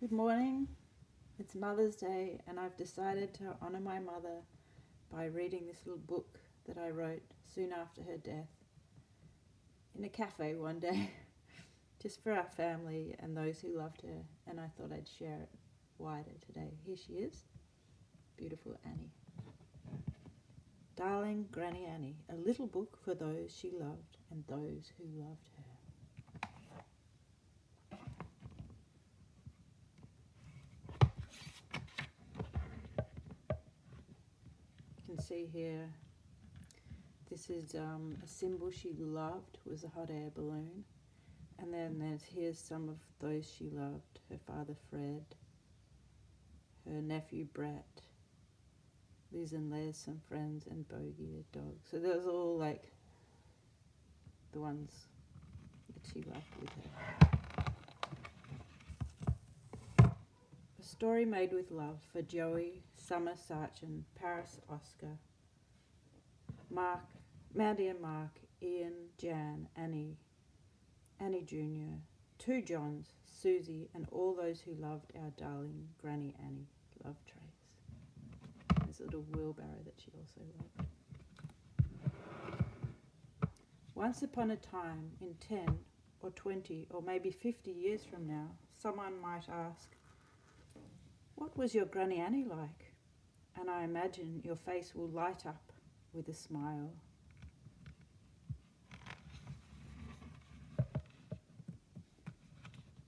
Good morning. It's Mother's Day, and I've decided to honour my mother by reading this little book that I wrote soon after her death in a cafe one day, just for our family and those who loved her, and I thought I'd share it wider today. Here she is, beautiful Annie. Darling Grannie Annie, a little book for those she loved and those who loved her. You can see here, this is a symbol she loved, was a hot air balloon. And then here's some of those she loved. Her father Fred, her nephew Brett, Liz and Les, some friends, and Bogey, a dog. So those are all like the ones that she loved with her. A story made with love for Joey, Summer Sarchin, Paris Oscar, Mark, Mandy and Mark, Ian, Jan, Annie Jr., two Johns, Susie, and all those who loved our darling Grannie Annie. Love trace. There's a little wheelbarrow that she also loved. Once upon a time, in 10 or 20 or maybe 50 years from now, someone might ask, what was your Grannie Annie like? And I imagine your face will light up with a smile.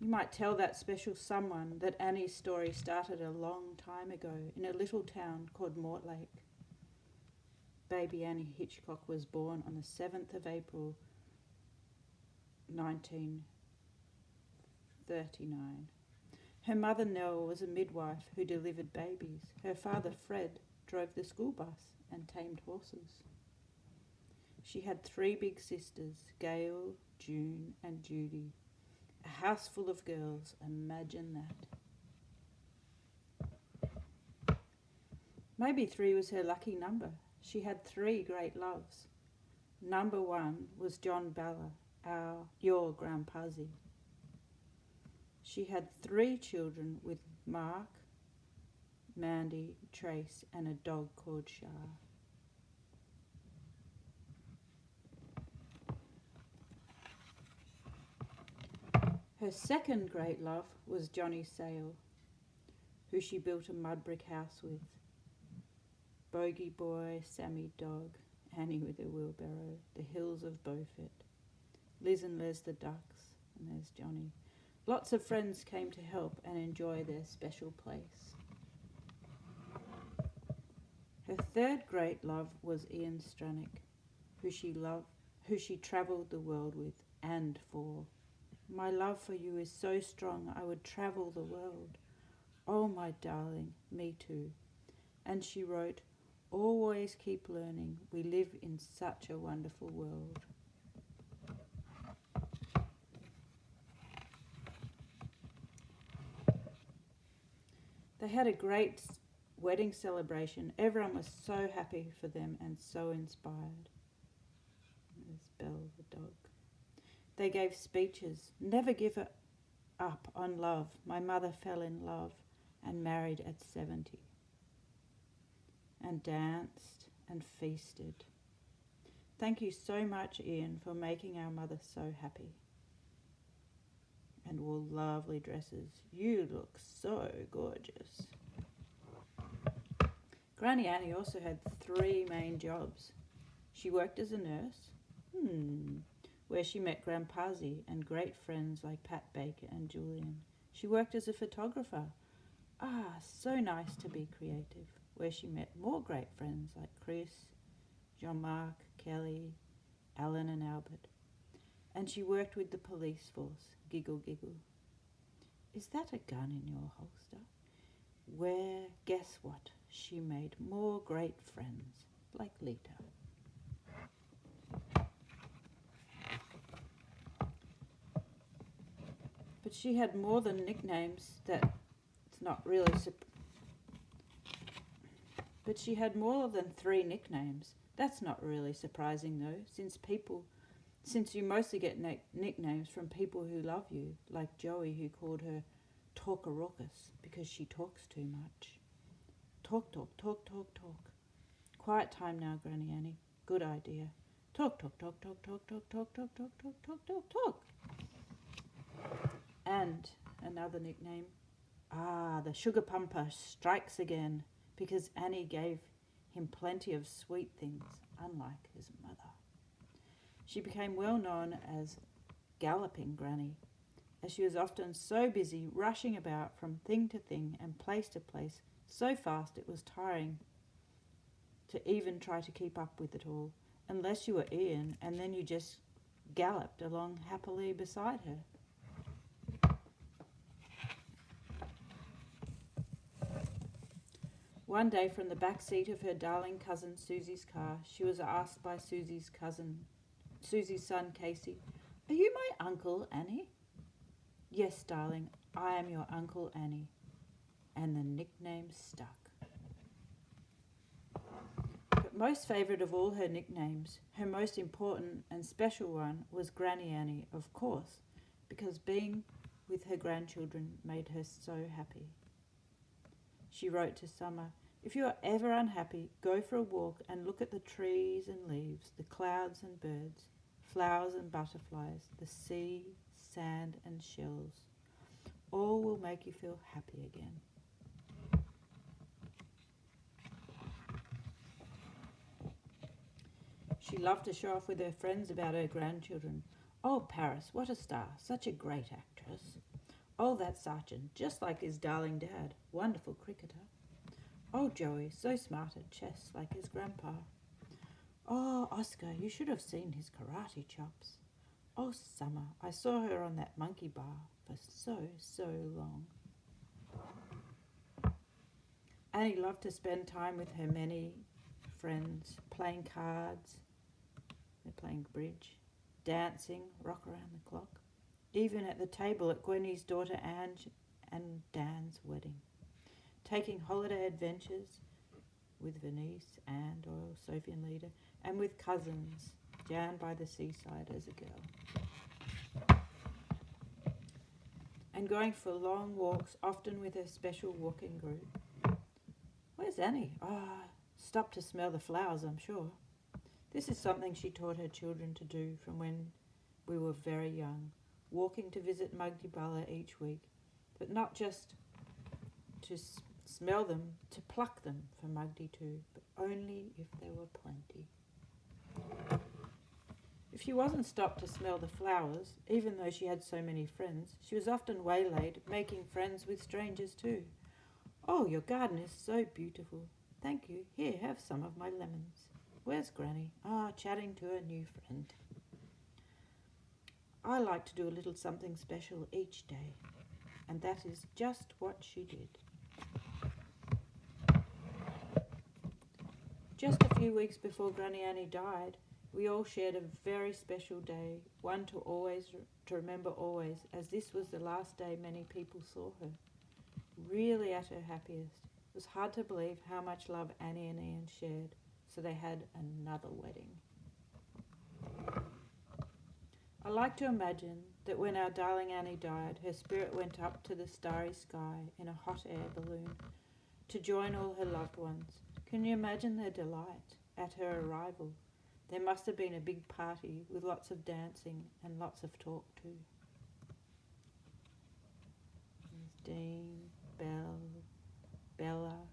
You might tell that special someone that Annie's story started a long time ago in a little town called Mortlake. Baby Annie Hitchcock was born on the 7th of April 1939. Her mother Nell was a midwife who delivered babies. Her father Fred drove the school bus and tamed horses. She had 3 big sisters, Gail, June and Judy. A house full of girls, imagine that. Maybe 3 was her lucky number. She had 3 great loves. Number 1 was John Balla, your grandpazi. She had 3 children with Mark, Mandy, Trace, and a dog called Shah. Her second great love was Johnny Sale, who she built a mud brick house with. Bogey Boy, Sammy Dog, Annie with a wheelbarrow, the hills of Beaufort, Liz and Les the ducks, and there's Johnny. Lots of friends came to help and enjoy their special place. Her third great love was Ian Stranick, who she travelled the world with and for. My love for you is so strong I would travel the world. Oh, my darling, me too. And she wrote, always keep learning. We live in such a wonderful world. They had a great wedding celebration. Everyone was so happy for them and so inspired. There's Belle the dog. They gave speeches. Never give up on love. My mother fell in love and married at 70. And danced and feasted. Thank you so much, Ian, for making our mother so happy. And wore lovely dresses. You look so gorgeous. Grannie Annie also had 3 main jobs. She worked as a nurse, where she met Grandpazi and great friends like Pat Baker and Julian. She worked as a photographer. So nice to be creative, where she met more great friends like Chris, Jean-Marc, Kelly, Alan and Albert. And she worked with the police force, giggle giggle. Is that a gun in your holster? Where, guess what? She made more great friends, like Lita. But she had more than nicknames But she had more than 3 nicknames. That's not really surprising though, since you mostly get nicknames from people who love you, like Joey who called her talk-a-raucous because she talks too much. Talk, talk, talk, talk, talk. Quiet time now, Granny Annie. Good idea. Talk, talk, talk, talk, talk, talk, talk, talk, talk, talk, talk, talk, talk. And another nickname. The sugar pumper strikes again because Annie gave him plenty of sweet things, unlike his mother. She became well known as Galloping Granny, as she was often so busy rushing about from thing to thing and place to place, so fast it was tiring to even try to keep up with it all, unless you were Ian, and then you just galloped along happily beside her. One day, from the back seat of her darling cousin Susie's car, she was asked by Susie's son Casey, "Are you my Uncle Annie?" "Yes, darling, I am your Uncle Annie." And the nickname stuck. But most favourite of all her nicknames, her most important and special one, was Grannie Annie, of course, because being with her grandchildren made her so happy. She wrote to Summer, "If you are ever unhappy, go for a walk and look at the trees and leaves, the clouds and birds, flowers and butterflies, the sea, sand and shells. All will make you feel happy again." She loved to show off with her friends about her grandchildren. "Oh, Paris, what a star, such a great actress. Oh, that sergeant, just like his darling dad, wonderful cricketer. Oh, Joey, so smart at chess, like his grandpa. Oh, Oscar, you should have seen his karate chops. Oh, Summer, I saw her on that monkey bar for so long." Annie loved to spend time with her many friends, playing cards, they're playing bridge, dancing, rock around the clock, even at the table at Gwenny's daughter Ange and Dan's wedding, taking holiday adventures with Venice, Anne, Doyle, Sophie and Leda, and with cousins, Jan by the seaside as a girl. And going for long walks, often with her special walking group. "Where's Annie?" Stop to smell the flowers, I'm sure." This is something she taught her children to do from when we were very young, walking to visit Mugdibala each week, but not just to smell them, to pluck them for Mugdi too, but only if there were plenty. If she wasn't stopped to smell the flowers, even though she had so many friends, she was often waylaid, making friends with strangers too. "Oh, your garden is so beautiful. Thank you. Here, have some of my lemons. Where's Granny?" Chatting to a new friend. I like to do a little something special each day, and that is just what she did. Just a few weeks before Granny Annie died, we all shared a very special day, one to remember always, as this was the last day many people saw her. Really at her happiest. It was hard to believe how much love Annie and Ian shared, so they had another wedding. I like to imagine that when our darling Annie died, her spirit went up to the starry sky in a hot air balloon to join all her loved ones. Can you imagine their delight at her arrival? There must have been a big party with lots of dancing and lots of talk too. There's Dean, Bella,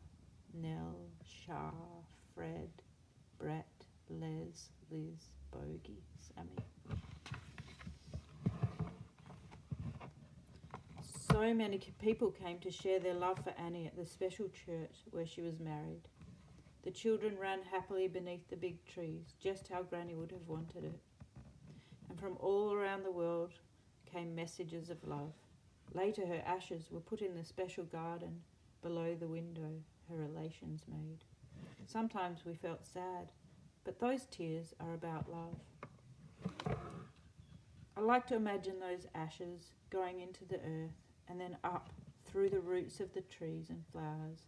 Nell, Shah, Fred, Brett, Les, Liz, Bogey, Sammy. So many people came to share their love for Annie at the special church where she was married. The children ran happily beneath the big trees, just how Granny would have wanted it. And from all around the world came messages of love. Later her ashes were put in the special garden below the window her relations made. Sometimes we felt sad, but those tears are about love. I like to imagine those ashes going into the earth and then up through the roots of the trees and flowers,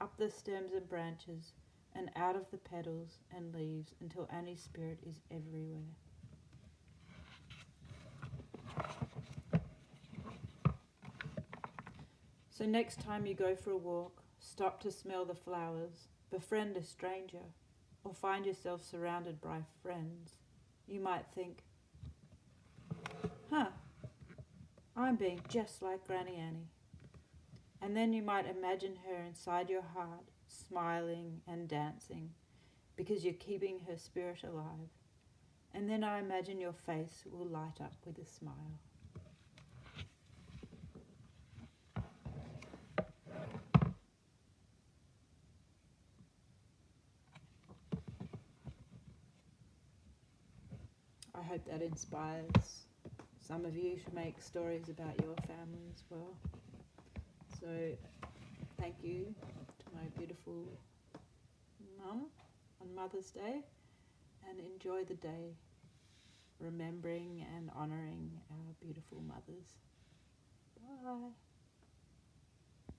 up the stems and branches, and out of the petals and leaves until Annie's spirit is everywhere. So next time you go for a walk, stop to smell the flowers, befriend a stranger, or find yourself surrounded by friends, you might think, I'm being just like Granny Annie. And then you might imagine her inside your heart, smiling and dancing, because you're keeping her spirit alive. And then I imagine your face will light up with a smile. I hope that inspires some of you to make stories about your family as well. So thank you to my beautiful mum on Mother's Day, and enjoy the day remembering and honouring our beautiful mothers. Bye.